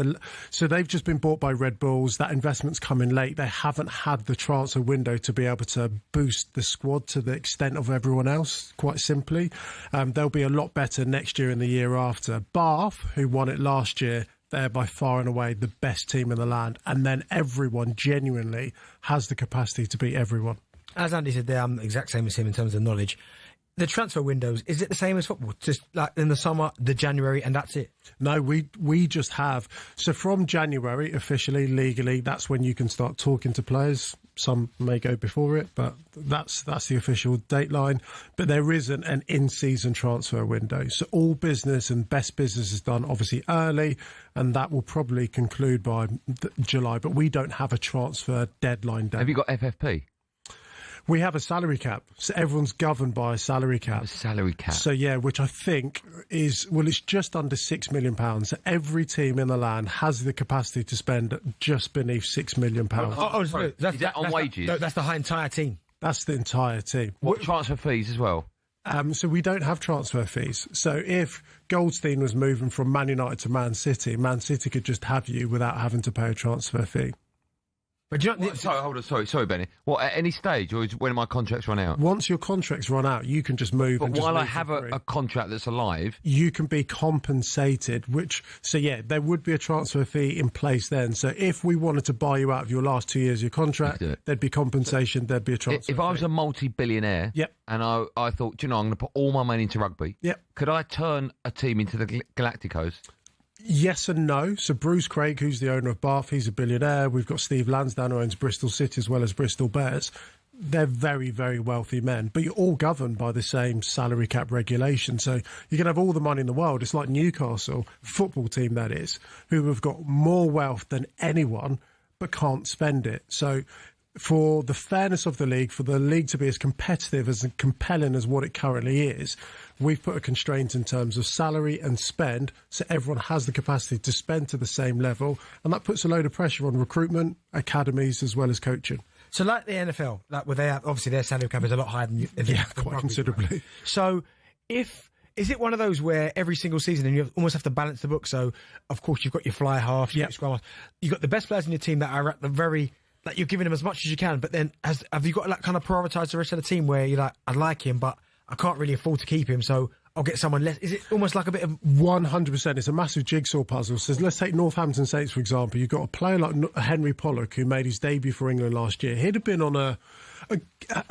so they've just been bought by Red Bulls. That investment's come in late. They haven't had the transfer window to be able to boost the squad to the extent of everyone else, quite simply. They'll be a lot better next year and the year after. Bath, who won it last year, they're by far and away the best team in the land. And then everyone genuinely has the capacity to beat everyone. As Andy said there, I'm the exact same as him in terms of knowledge. The transfer windows, is it the same as football? Just like in the summer, the January, and that's it? No, we just have. So from January, officially, legally, that's when you can start talking to players. Some may go before it, but that's the official dateline. But there isn't an in-season transfer window. So all business and best business is done obviously early, and that will probably conclude by July. But we don't have a transfer deadline date. Have you got FFP? We have a salary cap, so everyone's governed by a salary cap. A salary cap. So, yeah, which I think is, well, it's just under £6 million. So every team in the land has the capacity to spend just beneath £6 million. Is that on wages? That's the entire team. That's the entire team. What transfer fees as well? So we don't have transfer fees. So if Goldstein was moving from Man United to Man City could just have you without having to pay a transfer fee. But do you know, sorry, Benny. What, at any stage, or is when my contracts run out? Once your contracts run out, you can just move. But and just while I leave have a contract that's alive, you can be compensated. There would be a transfer fee in place then. So if we wanted to buy you out of your last 2 years of your contract, there'd be compensation. There'd be a transfer. If I was a multi-billionaire, and I thought, do you know, I'm going to put all my money into rugby. Could I turn a team into the Galacticos? Yes and no. So Bruce Craig, who's the owner of Bath, he's a billionaire. We've got Steve Lansdowne, who owns Bristol City as well as Bristol Bears. They're very, very wealthy men, but you're all governed by the same salary cap regulation. So you can have all the money in the world. It's like Newcastle, football team that is, who have got more wealth than anyone, but can't spend it. So for the fairness of the league, for the league to be as competitive as and compelling as what it currently is, we've put a constraint in terms of salary and spend, so everyone has the capacity to spend to the same level, and that puts a load of pressure on recruitment, academies, as well as coaching. So like the NFL, like where they have, obviously their salary cap is a lot higher than you. Quite considerably. Right? So is it one of those where every single season and you almost have to balance the book? So of course you've got your fly half, you've got your scrum half, you've got the best players in your team that are at the very, like you're giving them as much as you can, but then have you got to like kind of prioritise the rest of the team where you're like, I like him, but I can't really afford to keep him, so I'll get someone less. Is it almost like a bit of 100%? It's a massive jigsaw puzzle. So let's take Northampton Saints, for example. You've got a player like Henry Pollock, who made his debut for England last year. He'd have been on a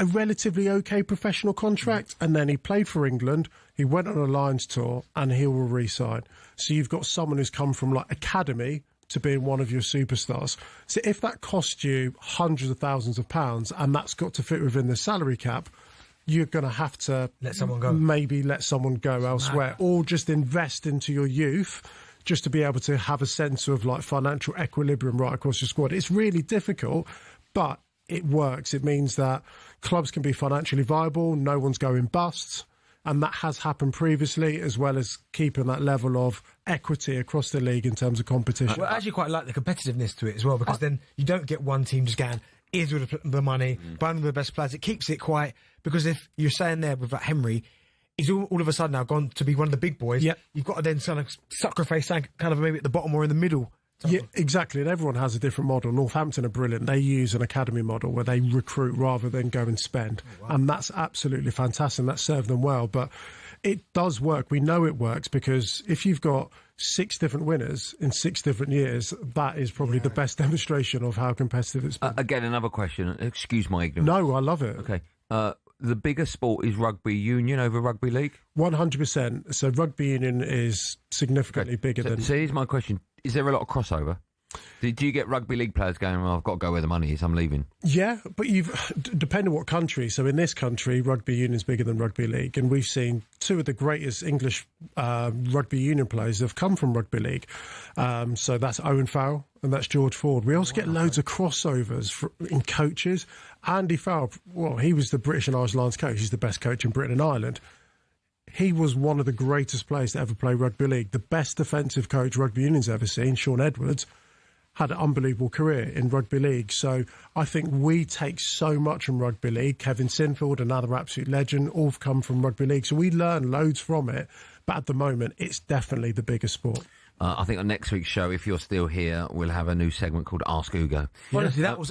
relatively okay professional contract, and then he played for England. He went on a Lions tour, and he will re-sign. So you've got someone who's come from like academy to being one of your superstars. So if that costs you hundreds of thousands of pounds, and that's got to fit within the salary cap, you're going to have to let someone go. Maybe let someone go elsewhere, or just invest into your youth just to be able to have a sense of like financial equilibrium right across your squad. It's really difficult, but it works. It means that clubs can be financially viable, no one's going bust, and that has happened previously, as well as keeping that level of equity across the league in terms of competition. Well, I actually quite like the competitiveness to it as well, because then you don't get one team just going, here's with the money, buying the best players. It keeps it quite, because if you're saying there with like Henry, he's all of a sudden now gone to be one of the big boys. You've got to then kind of sacrifice kind of maybe at the bottom or in the middle. Yeah, exactly. And everyone has a different model. Northampton are brilliant. They use an academy model where they recruit rather than go and spend. Oh, wow. And that's absolutely fantastic. And that served them well. But it does work. We know it works, because if you've got 6 different winners in 6 different years, that is probably the best demonstration of how competitive it's been. Again, another question. Excuse my ignorance. No, I love it. Okay. the bigger sport is rugby union over rugby league? 100%. So rugby union is significantly bigger than... So here's my question. Is there a lot of crossover? Do you get rugby league players going, I've got to go where the money is, I'm leaving? Yeah, but depending on what country. So in this country, rugby union is bigger than rugby league. And we've seen two of the greatest English rugby union players have come from rugby league. So that's Owen Farrell and that's George Ford. We also get loads of crossovers in coaches. Andy Farrell, well, he was the British and Irish Lions coach. He's the best coach in Britain and Ireland. He was one of the greatest players to ever play rugby league. The best defensive coach rugby union's ever seen, Sean Edwards, had an unbelievable career in rugby league. So I think we take so much from rugby league. Kevin Sinfield, another absolute legend, all have come from rugby league. So we learn loads from it. But at the moment, it's definitely the biggest sport. I think on next week's show, if you're still here, we'll have a new segment called Ask Ugo. Honestly, that was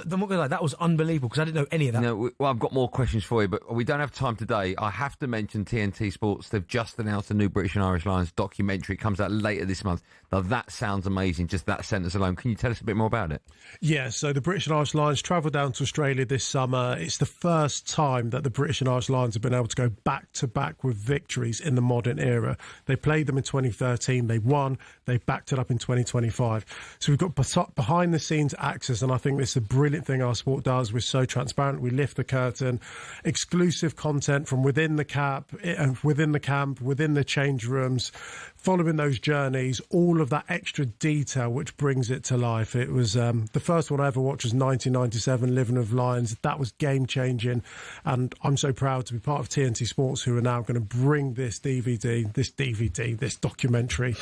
unbelievable because I didn't know any of that. Well, I've got more questions for you, but we don't have time today. I have to mention TNT Sports. They've just announced a new British and Irish Lions documentary. It comes out later this month. Now, that sounds amazing, just that sentence alone. Can you tell us a bit more about it? Yeah, so the British and Irish Lions travel down to Australia this summer. It's the first time that the British and Irish Lions have been able to go back-to-back with victories in the modern era. They played them in 2013. They won. They backed it up in 2025. So we've got behind-the-scenes access, and I think this is a brilliant thing our sport does. We're so transparent. We lift the curtain. Exclusive content from within the camp, within the change rooms, following those journeys, all of that extra detail which brings it to life. It was the first one I ever watched was 1997, Living with Lions. That was game-changing, and I'm so proud to be part of TNT Sports, who are now going to bring this documentary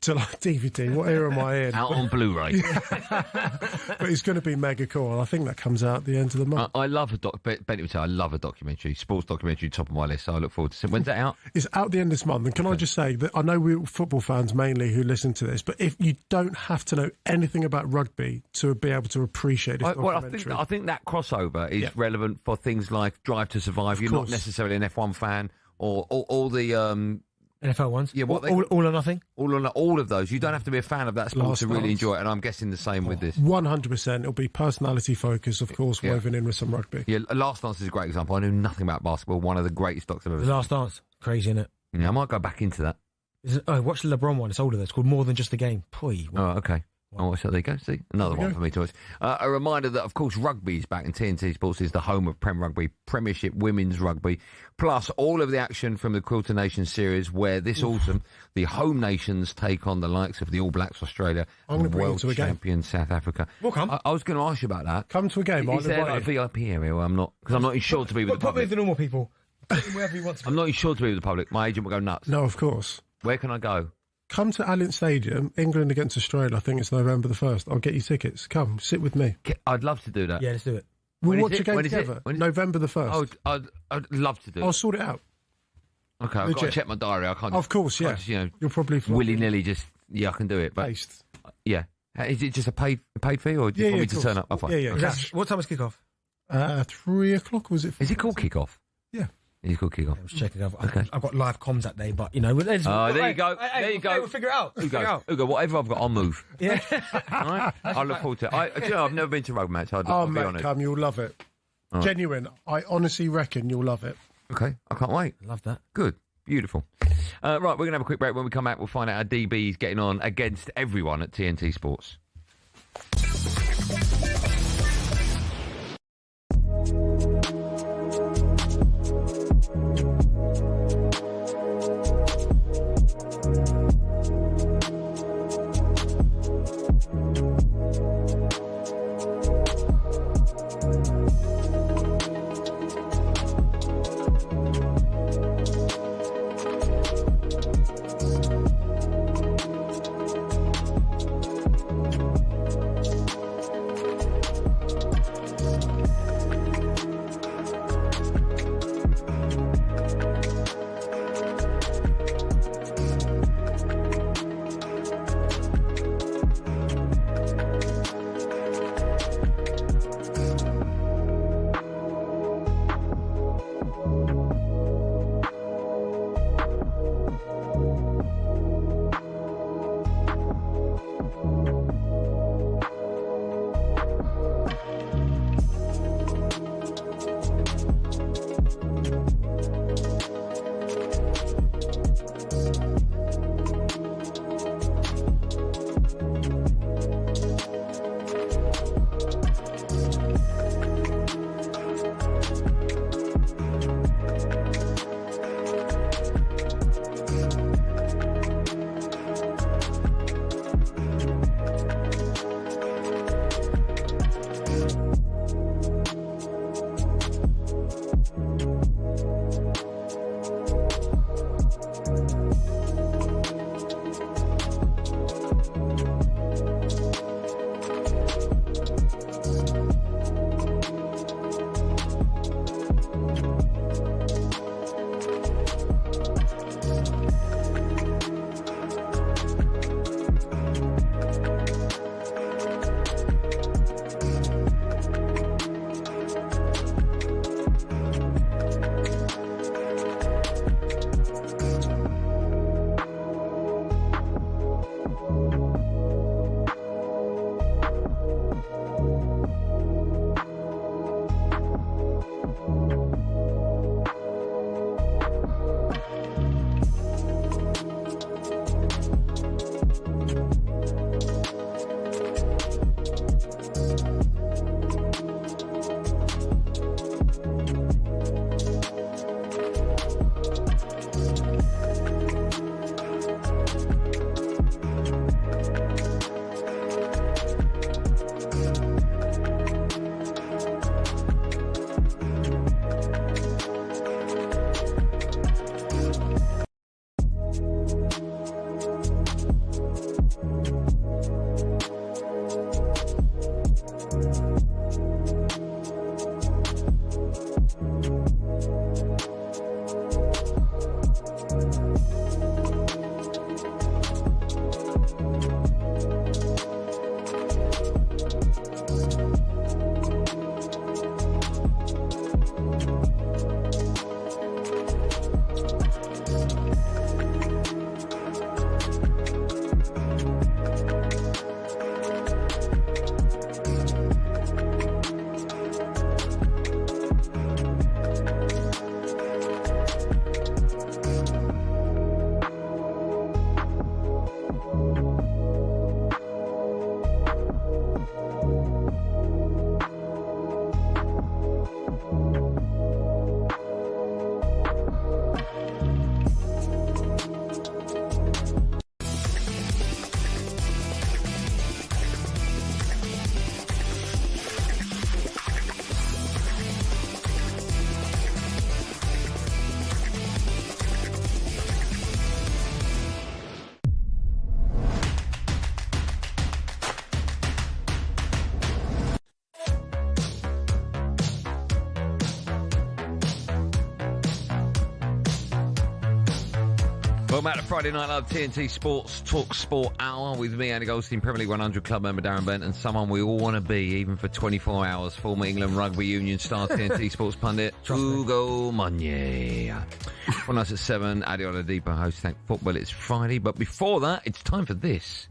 to like DVD. What era am I in? Out on Blu-ray. But it's going to be mega cool, and I think that comes out at the end of the month. I love Benny would say I love a documentary, sports documentary, top of my list, so I look forward to seeing. When's that out? It's out the end of this month, and can I just say that I know we're football fans mainly who listen to this, but if you don't have to know anything about rugby to be able to appreciate this documentary. I think that crossover is relevant for things like Drive to Survive. You're not necessarily an F1 fan or all the... NFL ones? Yeah, all or nothing? All of those. You don't have to be a fan of that sport to really enjoy it, and I'm guessing the same with this. 100%. It'll be personality focused, of course, woven in with some rugby. Yeah, Last Dance is a great example. I knew nothing about basketball. One of the greatest docs I've ever seen. The Last Dance. Crazy, isn't it? Yeah, I might go back into that. Watch the LeBron one. It's older. It's called More Than Just a Game. Poi. Oh, okay. Oh, so there you go. See, another one for me to watch. A reminder that, of course, rugby is back, and TNT Sports is the home of Prem Rugby, Premiership Women's Rugby, plus all of the action from the Quilter Nations series, where this autumn the home nations take on the likes of the All Blacks Australia and world champion South Africa. We'll come. I was going to ask you about that. Come to a game. Is there a VIP area where I'm not? Because I'm not insured to be with the public. Put me with the normal people. Wherever you want to. I'm not insured to be with the public. My agent will go nuts. No, of course. Where can I go? Come to Allianz Stadium, England against Australia. I think it's November the 1st. I'll get you tickets. Come, sit with me. I'd love to do that. Yeah, let's do it. We'll watch a game together. November the 1st. I'd love to do it. I'll sort it out. Okay, I've got to check my diary. I can't. Of course, yeah. You'll probably willy-nilly just. Yeah, I can do it. But Based. Yeah, is it just a paid fee, or do you want me to turn up? Yeah. What time is kick off? 3 o'clock. Was it? Is it called kick off? Yeah. He's called kick off. I was checking. I've got live comms that day, but there you go. There you go. We'll figure it out. Ugo, whatever I've got, I'll move. Yeah. All right? I look forward to it. I've never been to a rugby match. I'll be honest. Come, you'll love it. Right. Genuine. I honestly reckon you'll love it. Okay, I can't wait. Love that. Good. Beautiful. Right, we're going to have a quick break. When we come back, we'll find out how DB's getting on against everyone at TNT Sports. Well, Matt, Friday Night Live, TNT Sports TalkSPORT Hour with me, Andy Goldstein, Premier League 100 club member Darren Bent, and someone we all want to be, even for 24 hours, former England Rugby Union star, TNT Sports pundit, Ugo Monye. Well, nice at 7, Adobe Deepa host Thank Football. It's Friday, but before that, it's time for this.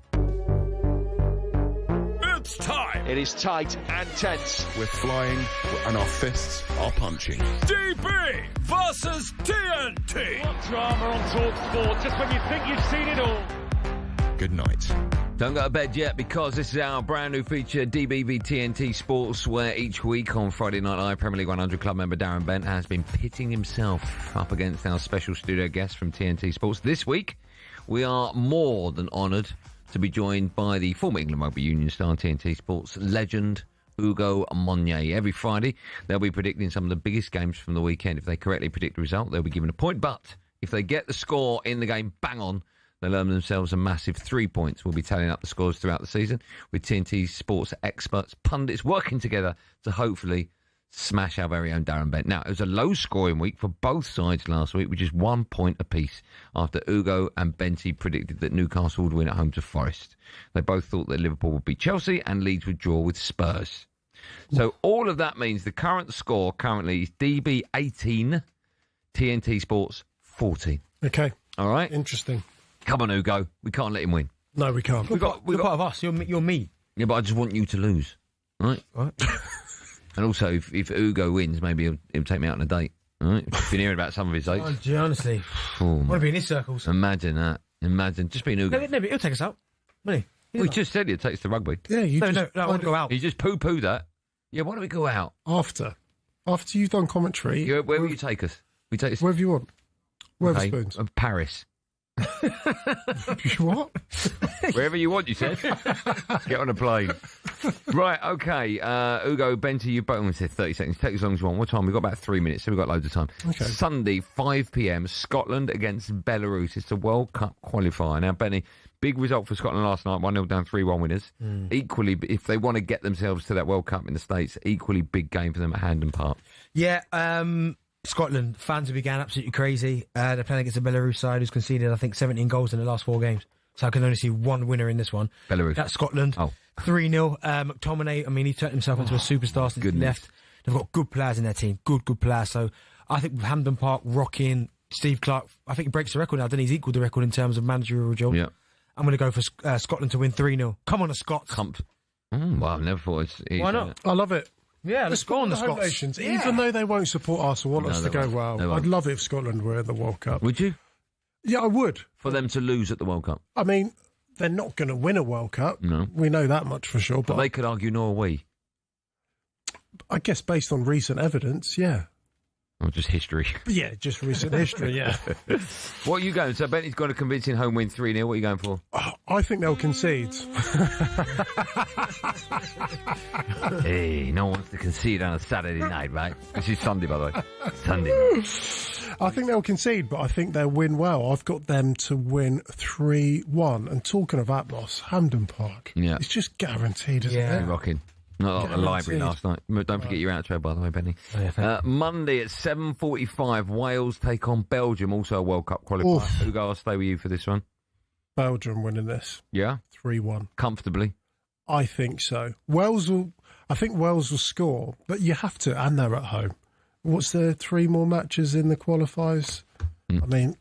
It's time. It is tight and tense. We're flying and our fists are punching. DB versus TNT. What drama on talkSPORT, just when you think you've seen it all. Good night. Don't go to bed yet, because this is our brand new feature, DBV TNT Sports, where each week on Friday Night Live, Premier League 100 club member Darren Bent has been pitting himself up against our special studio guest from TNT Sports. This week, we are more than honoured to be joined by the former England Rugby Union star, TNT Sports legend, Ugo Monye. Every Friday, they'll be predicting some of the biggest games from the weekend. If they correctly predict the result, they'll be given a point. But if they get the score in the game bang on, they'll earn themselves a massive 3 points. We'll be tallying up the scores throughout the season with TNT Sports experts, pundits working together to hopefully smash our very own Darren Bent. Now, it was a low-scoring week for both sides last week, which is 1 point apiece after Ugo and Benty predicted that Newcastle would win at home to Forest. They both thought that Liverpool would beat Chelsea and Leeds would draw with Spurs. So all of that means the current score currently is DB 18, TNT Sports 14. Okay. All right? Interesting. Come on, Ugo. We can't let him win. No, we can't. You're part of us. You're me. Yeah, but I just want you to lose. All right? And also, if Ugo wins, maybe he'll take me out on a date. All right? I've been hearing about some of his dates. Oh, honestly, I want to be in his circles. Imagine that. Imagine just being Ugo. No, but he'll take us out. Won't he? We just said he'd take us to rugby. Yeah, No, I want to go out. He just poo-pooed that. Yeah, why don't we go out? After you've done commentary. Where will you take us? We take us wherever you want. Wetherspoons. Okay. Paris. What? Wherever you want, you said. Get on a plane. Right, okay. Ugo, Benty, you both said 30 seconds. Take as long as you want. What time? We've got about 3 minutes, so we've got loads of time. Okay. Sunday, 5 p.m, Scotland against Belarus. It's a World Cup qualifier. Now, Benny, big result for Scotland last night. 1-0 down, 3-1 winners. Equally, if they want to get themselves to that World Cup in the States, equally big game for them at Hampden Park. Yeah, Scotland, fans have began absolutely crazy. They're playing against a Belarus side who's conceded, I think, 17 goals in the last 4 games. So I can only see one winner in this one. Belarus. That's Scotland. Oh. 3-0. McTominay, I mean, he turned himself into a superstar since he left. They've got good players in their team. Good players. So I think with Hampden Park rocking, Steve Clarke, I think he breaks the record now. Then he's equalled the record in terms of managerial job. Yeah. I'm going to go for Scotland to win 3-0. Come on, the Scots. Well, I've never thought it's easy. Why not? I love it. Yeah, let's go on the Scots. Nations, even though they won't support us or want us to go well. I'd love it if Scotland were in the World Cup. Would you? Yeah, I would. For them to lose at the World Cup? I mean, they're not going to win a World Cup. No. We know that much for sure. But they could argue, nor are we. I guess based on recent evidence, yeah. Or just history. Yeah, just recent history, yeah. What are you going? So Bentley's got a convincing home win 3-0. What are you going for? I think they'll concede. Hey, no one wants to concede on a Saturday night, right? This is Sunday, by the way. Sunday. I think they'll concede, but I think they'll win well. I've got them to win 3-1. And talking of Atmos, Hampden Park. Yeah. It's just guaranteed, isn't it? You're rocking. Not like the library last night. Don't forget your outro, by the way, Benny. Monday at 7:45, Wales take on Belgium, also a World Cup qualifier. Ugo, I'll stay with you for this one. Belgium winning this. Yeah? 3-1. Comfortably? I think so. I think Wales will score, but you have to, and they're at home. What's there, 3 more matches in the qualifiers? I mean...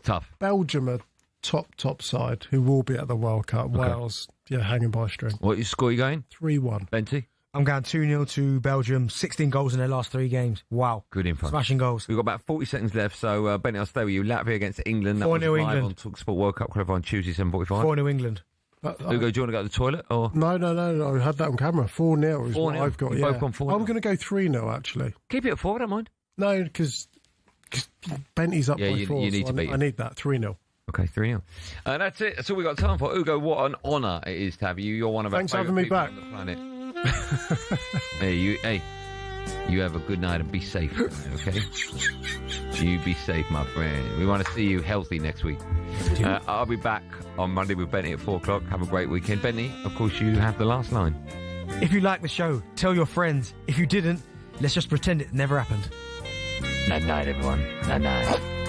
Tough. Belgium are top side who will be at the World Cup. Okay. Wales, hanging by a string. What score are you going? 3-1. Benty? I'm going 2-0 to Belgium. 16 goals in their last 3 games. Wow. Good info. Smashing goals. We've got about 40 seconds left, so Benny, I'll stay with you. Latvia against England. 4-0 England. On talkSPORT World Cup qualifier on Tuesday, 7:45. 4-0 England. Ugo, do you want to go to the toilet? Or? No. I had that on camera. 4-0 is what I've got. You've both gone 4-0. I'm going to go 3-0, actually. Keep it at 4, I don't mind. No, because Benty's up by 4. You need to beat I need that. 3-0. Okay, 3-0. That's it. That's all we got time for. Ugo, what an honour it is to have you. You're one of our favourite people on the planet. Hey, you have a good night and be safe, okay? You be safe, my friend. We want to see you healthy next week. I'll be back on Monday with Benny at 4 o'clock. Have a great weekend. Benny, of course, you have the last line. If you like the show, tell your friends. If you didn't, let's just pretend it never happened. Night-night, everyone. Night-night.